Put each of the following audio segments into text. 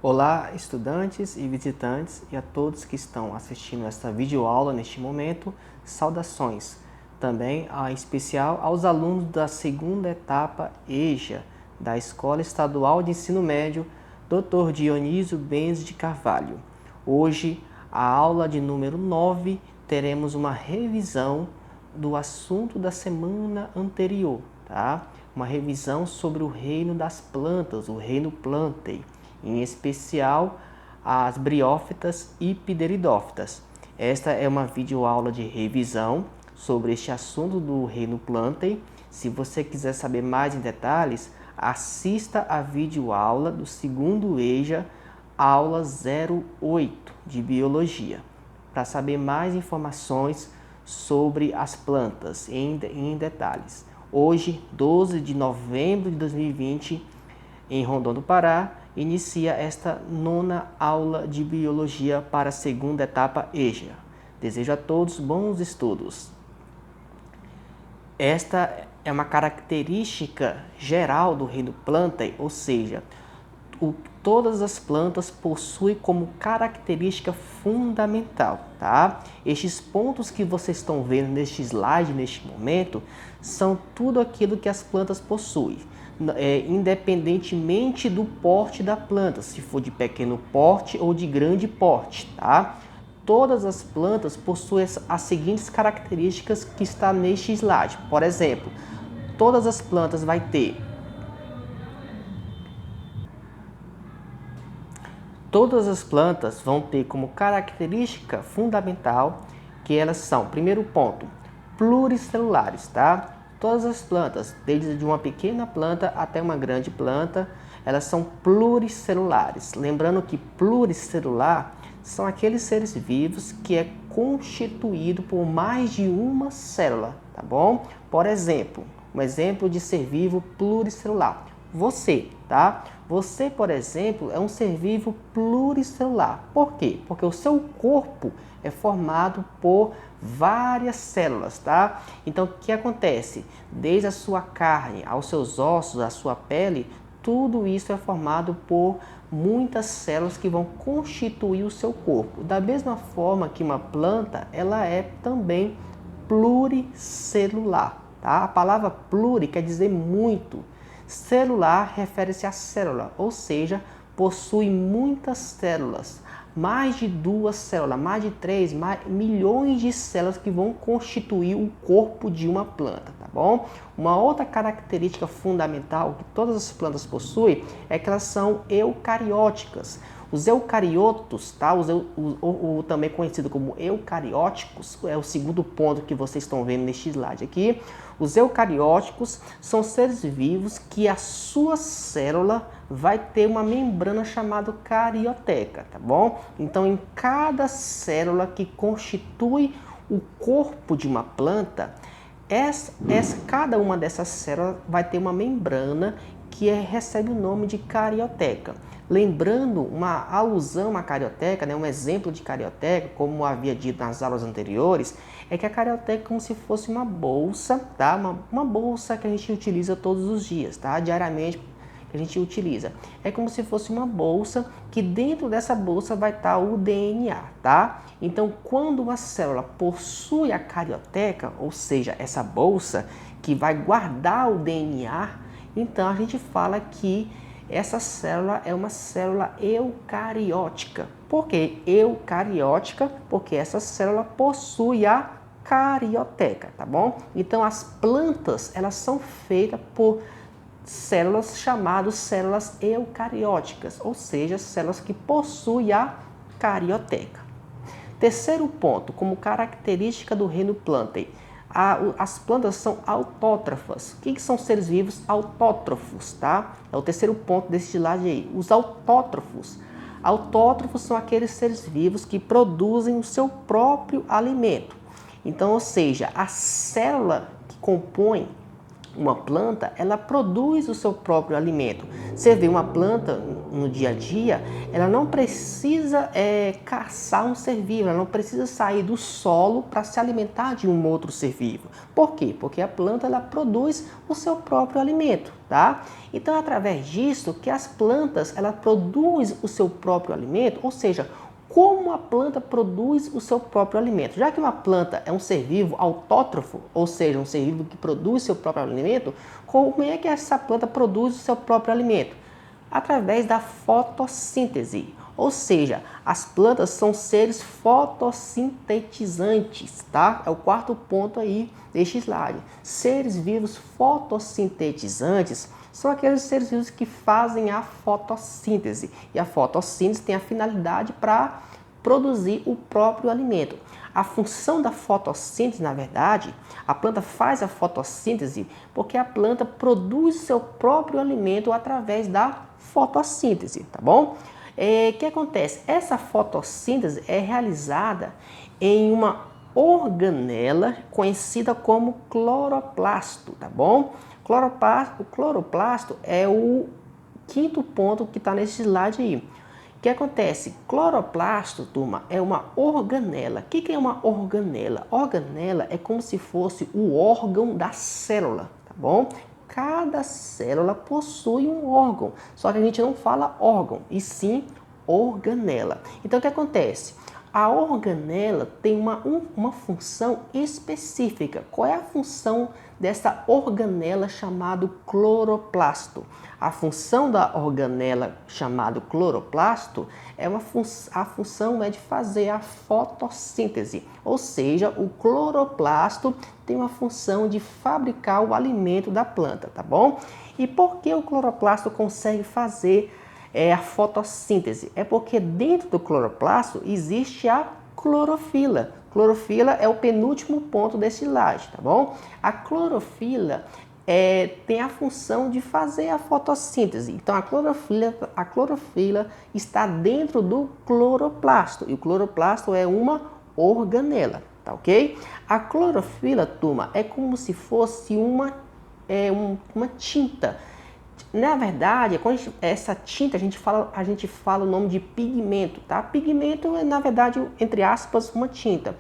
Olá, estudantes e visitantes e a todos que estão assistindo esta videoaula neste momento, saudações. Também, em especial, aos alunos da segunda etapa EJA, da Escola Estadual de Ensino Médio, Dr. Dionísio Benz de Carvalho. Hoje, a aula de número 9, teremos uma revisão do assunto da semana anterior, tá? Uma revisão sobre o reino das plantas, o reino Plantae, em especial as briófitas e pteridófitas. Esta é uma videoaula de revisão sobre este assunto do reino Plantae. Se você quiser saber mais em detalhes, assista a videoaula do segundo EJA, aula 08 de Biologia, para saber mais informações sobre as plantas em detalhes. Hoje, 12 de novembro de 2020, em Rondônia do Pará, inicia esta nona aula de Biologia para a segunda etapa EJA. Desejo a todos bons estudos. Esta é uma característica geral do reino Plantae, ou seja, todas as plantas possuem como característica fundamental, tá? Estes pontos que vocês estão vendo neste slide, neste momento, são tudo aquilo que as plantas possuem, independentemente do porte da planta, se for de pequeno porte ou de grande porte, tá? Todas as plantas possuem as seguintes características que está neste slide. Por exemplo, todas as plantas vai ter Todas as plantas vão ter como característica fundamental que elas são, primeiro ponto, pluricelulares, tá? Todas as plantas, desde de uma pequena planta até uma grande planta, elas são pluricelulares. Lembrando que pluricelular são aqueles seres vivos que é constituído por mais de uma célula, tá bom? Por exemplo, um exemplo de ser vivo pluricelular. Você, tá? Você, por exemplo, é um ser vivo pluricelular. Por quê? Porque o seu corpo é formado por várias células, tá? Então, o que acontece? Desde a sua carne, aos seus ossos, à sua pele, tudo isso é formado por muitas células que vão constituir o seu corpo. Da mesma forma que uma planta, ela é também pluricelular, tá? A palavra pluri quer dizer muito. Celular refere-se à célula, ou seja, possui muitas células, mais de 2 células, mais de 3, milhões de células que vão constituir o corpo de uma planta, tá bom? Uma outra característica fundamental que todas as plantas possuem é que elas são eucarióticas. Os eucariotos, tá? Também conhecido como eucarióticos, é o segundo ponto que vocês estão vendo neste slide aqui. Os eucarióticos são seres vivos que a sua célula vai ter uma membrana chamada carioteca, tá bom? Então, em cada célula que constitui o corpo de uma planta, cada uma dessas células vai ter uma membrana que recebe o nome de carioteca. Lembrando, uma alusão à carioteca, né, um exemplo de carioteca, como havia dito nas aulas anteriores, é que a carioteca é como se fosse uma bolsa, tá? Uma bolsa que a gente utiliza todos os dias, tá? Diariamente que a gente utiliza. É como se fosse uma bolsa que dentro dessa bolsa vai estar o DNA, tá? Então, quando uma célula possui a carioteca, ou seja, essa bolsa que vai guardar o DNA, então a gente fala que essa célula é uma célula eucariótica. Por que eucariótica? Porque essa célula possui a carioteca, tá bom? Então as plantas, elas são feitas por células chamadas células eucarióticas, ou seja, células que possuem a carioteca. Terceiro ponto, como característica do reino Plantae, as plantas são autótrofas. O que são seres vivos autótrofos, tá? É o terceiro ponto desse slide aí. Os autótrofos. Autótrofos são aqueles seres vivos que produzem o seu próprio alimento. Então, ou seja, a célula que compõe uma planta, ela produz o seu próprio alimento. Você vê uma planta, no dia a dia, ela não precisa caçar um ser vivo, ela não precisa sair do solo para se alimentar de um outro ser vivo. Por quê? Porque a planta ela produz o seu próprio alimento, tá? Então, através disso, que as plantas ela produzem o seu próprio alimento, ou seja, como a planta produz o seu próprio alimento. Já que uma planta é um ser vivo autótrofo, ou seja, um ser vivo que produz seu próprio alimento, como é que essa planta produz o seu próprio alimento? Através da fotossíntese. Ou seja, as plantas são seres fotossintetizantes, tá? É o quarto ponto aí deste slide. Seres vivos fotossintetizantes são aqueles seres vivos que fazem a fotossíntese. E a fotossíntese tem a finalidade para produzir o próprio alimento. A função da fotossíntese, na verdade, a planta faz a fotossíntese porque a planta produz seu próprio alimento através da fotossíntese, tá bom? O que acontece? Essa fotossíntese é realizada em uma organela conhecida como cloroplasto, tá bom? O cloroplasto é o quinto ponto que está nesse slide aí. O que acontece? Cloroplasto, turma, é uma organela. O que é uma organela? Organela é como se fosse o órgão da célula, tá bom? Cada célula possui um órgão, só que a gente não fala órgão, e sim organela. Então, o que acontece? A organela tem uma função específica. Qual é a função dessa organela chamada cloroplasto? A função da organela chamada cloroplasto a função é de fazer a fotossíntese, ou seja, o cloroplasto tem uma função de fabricar o alimento da planta, tá bom? E por que o cloroplasto consegue fazer a fotossíntese? É porque dentro do cloroplasto existe a clorofila. Clorofila é o penúltimo ponto desse slide, tá bom? A clorofila tem a função de fazer a fotossíntese. Então, a clorofila está dentro do cloroplasto. E o cloroplasto é uma organela, tá ok? A clorofila, turma, é como se fosse uma tinta. Na verdade, essa tinta a gente fala o nome de pigmento, tá? Pigmento é, na verdade, entre aspas, uma tinta.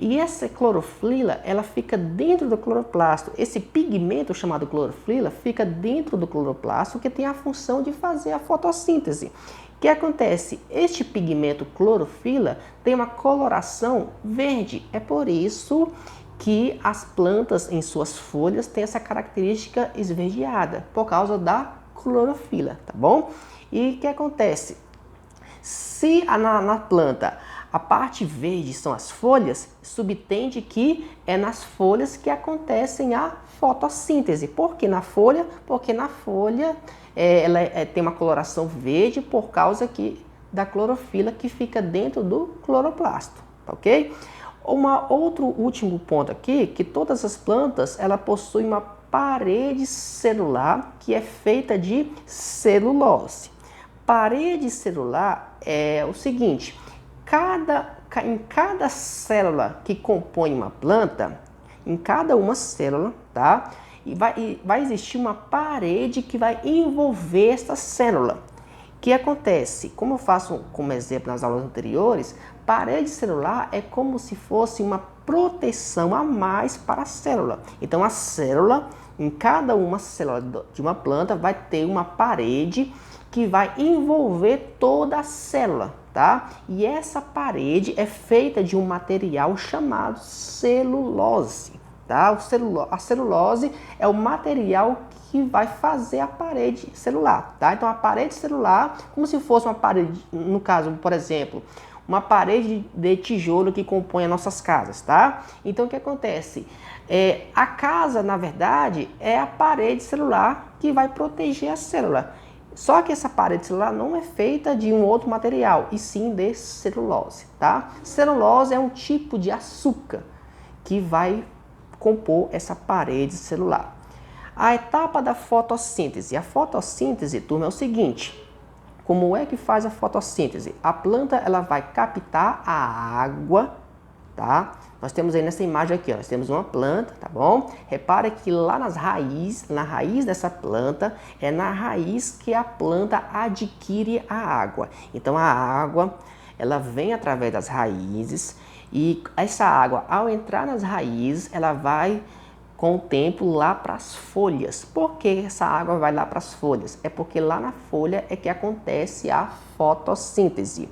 E essa clorofila, ela fica dentro do cloroplasto. Esse pigmento chamado clorofila fica dentro do cloroplasto, que tem a função de fazer a fotossíntese. O que acontece? Este pigmento clorofila tem uma coloração verde. É por isso que as plantas em suas folhas têm essa característica esverdeada, por causa da clorofila, tá bom? E o que acontece? Se na planta a parte verde são as folhas, subtende que é nas folhas que acontecem a fotossíntese. Por que na folha? Porque na folha ela tem uma coloração verde por causa da clorofila que fica dentro do cloroplasto, tá ok? Outro último ponto aqui, que todas as plantas ela possuem uma parede celular que é feita de celulose. Parede celular é o seguinte: em cada célula que compõe uma planta, em cada uma célula, tá? E vai existir uma parede que vai envolver essa célula. O que acontece? Como eu faço como exemplo nas aulas anteriores, parede celular é como se fosse uma proteção a mais para a célula. Então, a célula, em cada uma célula de uma planta, vai ter uma parede que vai envolver toda a célula, tá? E essa parede é feita de um material chamado celulose, tá? A celulose é o material que vai fazer a parede celular, tá? Então, a parede celular, como se fosse uma parede, no caso, por exemplo, uma parede de tijolo que compõe as nossas casas, tá? Então, o que acontece? A casa, na verdade, é a parede celular que vai proteger a célula. Só que essa parede celular não é feita de um outro material, e sim de celulose, tá? Celulose é um tipo de açúcar que vai compor essa parede celular. A etapa da fotossíntese. A fotossíntese, turma, é o seguinte: como é que faz a fotossíntese? A planta ela vai captar a água, tá? Nós temos aí nessa imagem aqui, ó, nós temos uma planta, tá bom? Repara que lá na raiz dessa planta, é na raiz que a planta adquire a água. Então a água, ela vem através das raízes e essa água, ao entrar nas raízes, ela vai com o tempo lá para as folhas. Por que essa água vai lá para as folhas? É porque lá na folha é que acontece a fotossíntese.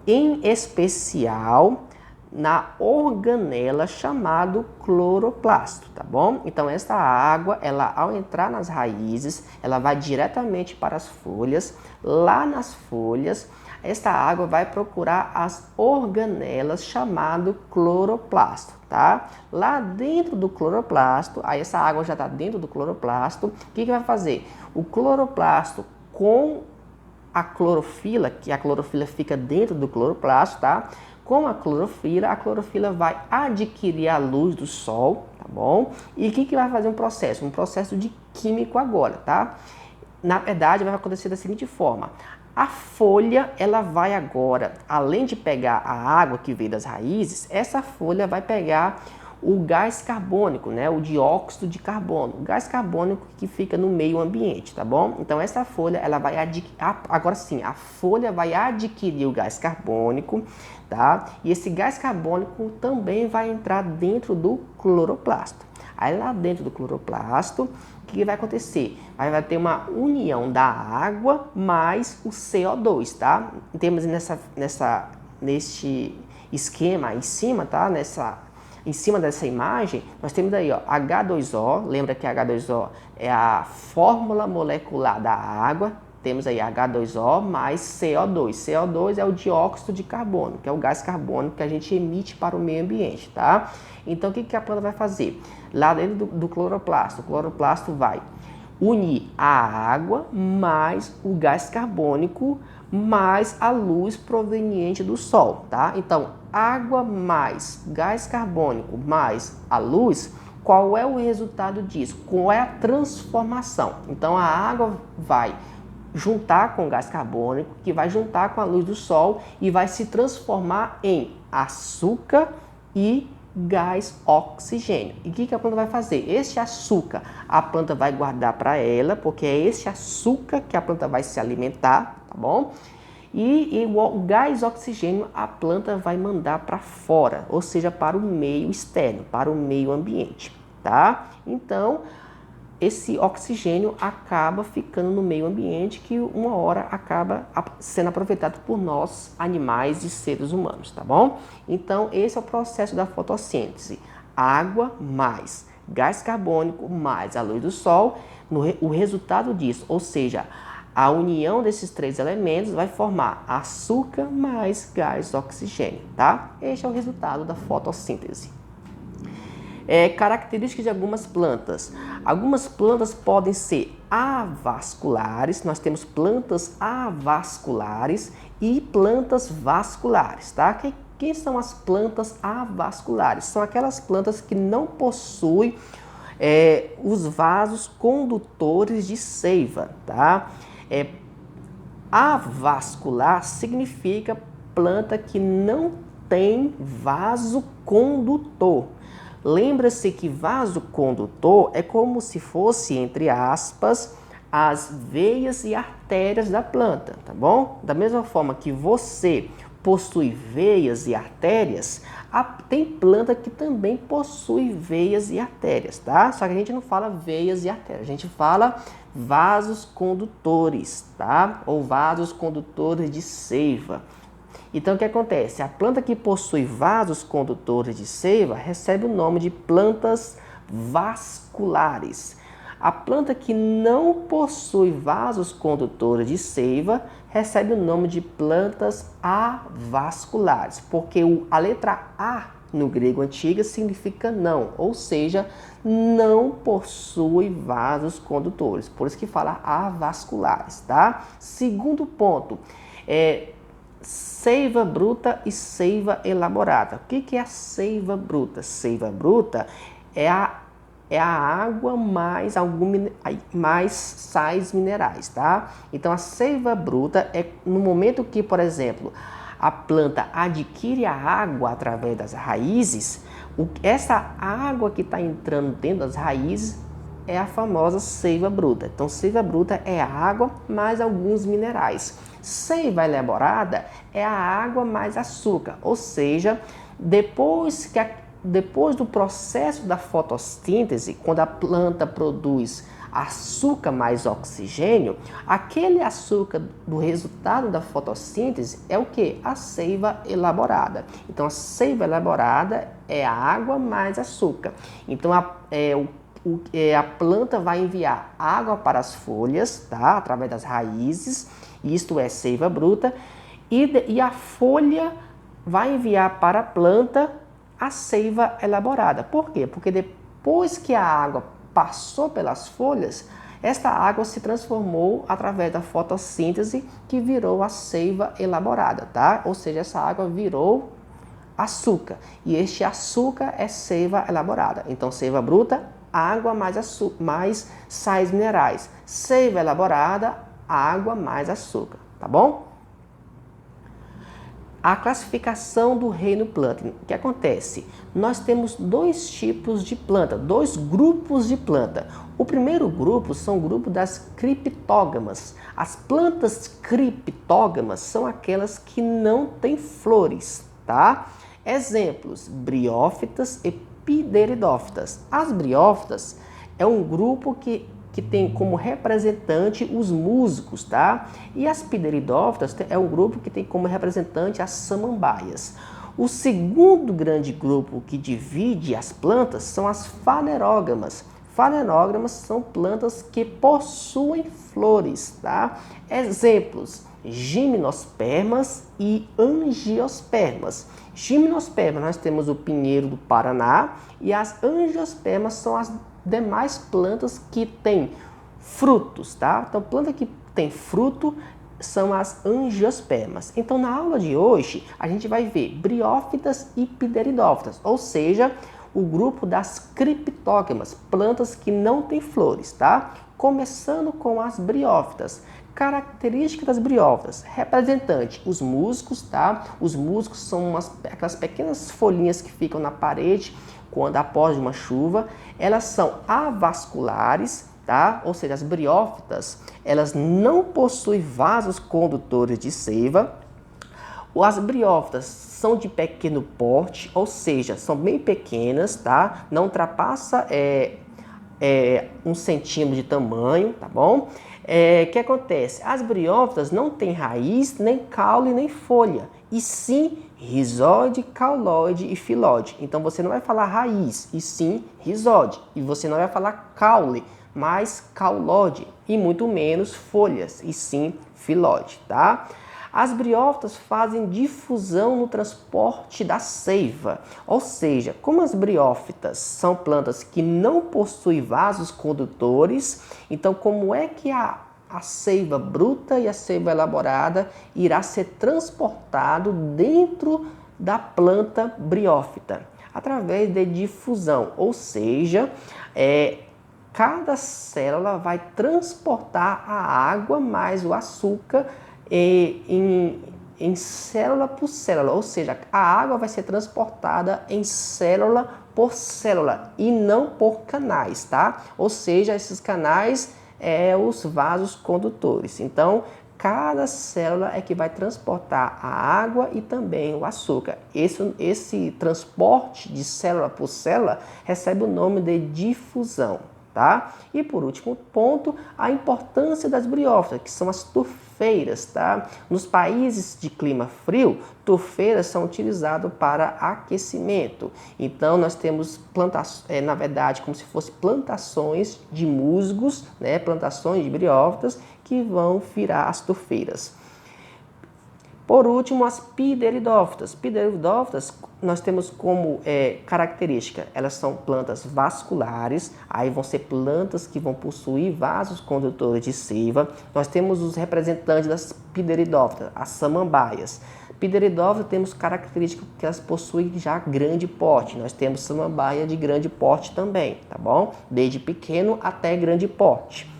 Em especial na organela chamado cloroplasto, tá bom? Então essa água, ela ao entrar nas raízes, ela vai diretamente para as folhas. Lá nas folhas, esta água vai procurar as organelas chamado cloroplasto, tá? Lá dentro do cloroplasto, aí essa água já está dentro do cloroplasto. O que vai fazer? O cloroplasto com a clorofila, que a clorofila fica dentro do cloroplasto, tá? Com a clorofila vai adquirir a luz do sol, tá bom? E o que vai fazer um processo? Um processo de químico agora, tá? Na verdade, vai acontecer da seguinte forma. A folha, ela vai agora, além de pegar a água que veio das raízes, essa folha vai pegar o gás carbônico, né? O dióxido de carbono, o gás carbônico que fica no meio ambiente, tá bom? Então essa folha, ela vai agora sim, a folha vai adquirir o gás carbônico, tá? E esse gás carbônico também vai entrar dentro do cloroplasto. Aí lá dentro do cloroplasto, o que vai acontecer? Vai ter uma união da água mais o CO2, tá? Temos neste esquema em cima, tá? Em cima dessa imagem, nós temos aí, ó, H2O. Lembra que H2O é a fórmula molecular da água. Temos aí H2O mais CO2. CO2 é o dióxido de carbono, que é o gás carbônico que a gente emite para o meio ambiente, tá? Então, o que a planta vai fazer? Lá dentro do cloroplasto, o cloroplasto vai unir a água mais o gás carbônico mais a luz proveniente do sol, tá? Então, água mais gás carbônico mais a luz, qual é o resultado disso? Qual é a transformação? Então, a água vai juntar com o gás carbônico, que vai juntar com a luz do sol e vai se transformar em açúcar e gás oxigênio. E o que a planta vai fazer? Este açúcar a planta vai guardar para ela, porque é esse açúcar que a planta vai se alimentar, tá bom? E o gás oxigênio a planta vai mandar para fora, ou seja, para o meio externo, para o meio ambiente, tá? Então, esse oxigênio acaba ficando no meio ambiente, que uma hora acaba sendo aproveitado por nós, animais e seres humanos, tá bom? Então, esse é o processo da fotossíntese. Água mais gás carbônico mais a luz do sol, o resultado disso, ou seja, a união desses três elementos vai formar açúcar mais gás oxigênio, tá? Este é o resultado da fotossíntese. Características de algumas plantas. Algumas plantas podem ser avasculares, nós temos plantas avasculares e plantas vasculares, tá? Quem são as plantas avasculares? São aquelas plantas que não possuem os vasos condutores de seiva, tá? Avascular significa planta que não tem vaso condutor. Lembra-se que vaso condutor é como se fosse, entre aspas, as veias e artérias da planta, tá bom? Da mesma forma que você possui veias e artérias, tem planta que também possui veias e artérias, tá? Só que a gente não fala veias e artérias, a gente fala vasos condutores, tá? Ou vasos condutores de seiva. Então, o que acontece? A planta que possui vasos condutores de seiva recebe o nome de plantas vasculares. A planta que não possui vasos condutores de seiva recebe o nome de plantas avasculares, porque a letra A no grego antigo significa não, ou seja, não possui vasos condutores. Por isso que fala avasculares, tá? Segundo ponto, seiva bruta e seiva elaborada. O que é a seiva bruta? Seiva bruta é a água mais sais minerais, tá? Então a seiva bruta é no momento que, por exemplo, a planta adquire a água através das raízes, essa água que está entrando dentro das raízes é a famosa seiva bruta. Então, seiva bruta é a água mais alguns minerais. Seiva elaborada é a água mais açúcar, ou seja, depois do processo da fotossíntese, quando a planta produz açúcar mais oxigênio, aquele açúcar do resultado da fotossíntese é o que? A seiva elaborada. Então, a seiva elaborada é a água mais açúcar. Então, a planta vai enviar água para as folhas, tá? Através das raízes, isto é seiva bruta, e a folha vai enviar para a planta a seiva elaborada. Por quê? Porque depois que a água passou pelas folhas, esta água se transformou através da fotossíntese que virou a seiva elaborada, tá? Ou seja, essa água virou açúcar e este açúcar é seiva elaborada. Então, seiva bruta, água mais açúcar, mais sais minerais. Seiva elaborada, água mais açúcar, tá bom? A classificação do reino planta. O que acontece? Nós temos dois tipos de planta, dois grupos de planta. O primeiro grupo são o grupo das criptógamas. As plantas criptógamas são aquelas que não têm flores, tá? Exemplos: briófitas e pteridófitas. As briófitas é um grupo que tem como representante os musgos, tá? E as pteridófitas é um grupo que tem como representante as samambaias. O segundo grande grupo que divide as plantas são as fanerógamas. Fanerógamas são plantas que possuem flores, tá? Exemplos: gimnospermas e angiospermas. Gimnospermas nós temos o pinheiro do Paraná e as angiospermas são as demais plantas que têm frutos, tá? Então, planta que tem fruto são as angiospermas. Então, na aula de hoje, a gente vai ver briófitas e pteridófitas, ou seja, o grupo das criptógamas, plantas que não têm flores, tá? Começando com as briófitas. Característica das briófitas: representante, os musgos, tá? Os musgos são aquelas pequenas folhinhas que ficam na parede quando após uma chuva. Elas são avasculares, tá? Ou seja, as briófitas, elas não possuem vasos condutores de seiva. As briófitas são de pequeno porte, ou seja, são bem pequenas, tá? Não ultrapassa 1 centímetro de tamanho, tá bom? O que acontece? As briófitas não têm raiz, nem caule, nem folha, e sim rizóide, cauloide e filóide. Então você não vai falar raiz, e sim rizóide. E você não vai falar caule, mas caulode, e muito menos folhas, e sim filóide, tá? As briófitas fazem difusão no transporte da seiva, ou seja, como as briófitas são plantas que não possuem vasos condutores, então como é que a seiva bruta e a seiva elaborada irá ser transportado dentro da planta briófita? Através de difusão, ou seja, cada célula vai transportar a água mais o açúcar em célula por célula, ou seja, a água vai ser transportada em célula por célula e não por canais, tá? Ou seja, esses canais os vasos condutores. Então, cada célula é que vai transportar a água e também o açúcar. Esse transporte de célula por célula recebe o nome de difusão, tá? E por último ponto, a importância das briófitas, que são as turfeiras, tá? Nos países de clima frio, turfeiras são utilizadas para aquecimento. Então nós temos plantações, na verdade, como se fossem plantações de musgos, né? Plantações de briófitas que vão virar as turfeiras. Por último, as pteridófitas. Pteridófitas nós temos como característica, elas são plantas vasculares, aí vão ser plantas que vão possuir vasos condutores de seiva. Nós temos os representantes das pteridófitas, as samambaias. Pteridófitas temos característica que elas possuem já grande porte. Nós temos samambaia de grande porte também, tá bom? Desde pequeno até grande porte.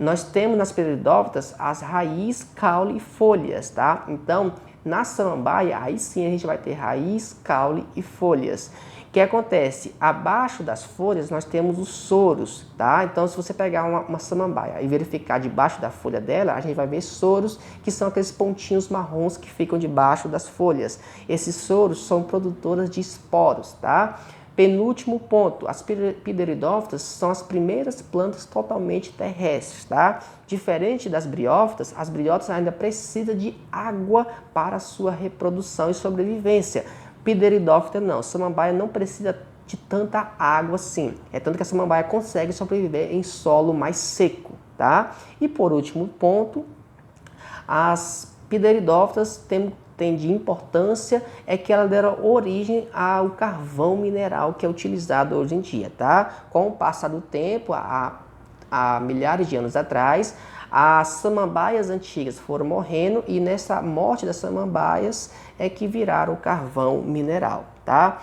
Nós temos nas pteridófitas as raízes, caule e folhas, tá? Então, Na samambaia, aí sim a gente vai ter raiz, caule e folhas. O que acontece? Abaixo das folhas nós temos os soros, tá? Então, se você pegar uma samambaia e verificar debaixo da folha dela, a gente vai ver soros, que são aqueles pontinhos marrons que ficam debaixo das folhas. Esses soros são produtoras de esporos, tá? Penúltimo ponto, as pteridófitas são as primeiras plantas totalmente terrestres, tá? Diferente das briófitas, as briófitas ainda precisam de água para a sua reprodução e sobrevivência. Pteridófita não, samambaia não precisa de tanta água assim. É tanto que a samambaia consegue sobreviver em solo mais seco, tá? E por último ponto, as pteridófitas tem de importância é que ela deram origem ao carvão mineral que é utilizado hoje em dia, tá? Com o passar do tempo, há milhares de anos atrás, as samambaias antigas foram morrendo e nessa morte das samambaias é que viraram o carvão mineral, tá?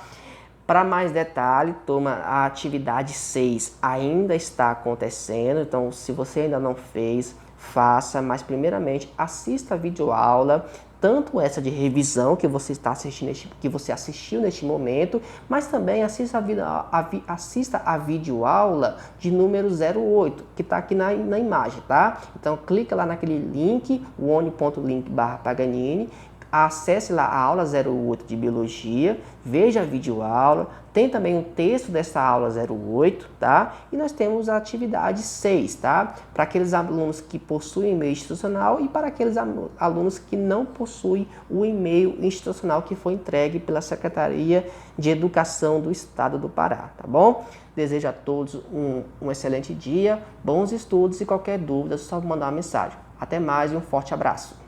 Para mais detalhe, a atividade 6 ainda está acontecendo, então se você ainda não fez, faça, mas primeiramente assista a videoaula, tanto essa de revisão que você está assistindo, que você assistiu neste momento, mas também assista a videoaula de número 08, que está aqui na imagem, tá? Então clica lá naquele link, one.link/Paganini, acesse lá a aula 08 de Biologia, veja a videoaula, tem também um texto dessa aula 08, tá? E nós temos a atividade 6, tá? Para aqueles alunos que possuem e-mail institucional e para aqueles alunos que não possuem o e-mail institucional que foi entregue pela Secretaria de Educação do Estado do Pará, tá bom? Desejo a todos um excelente dia, bons estudos e qualquer dúvida é só mandar uma mensagem. Até mais e um forte abraço.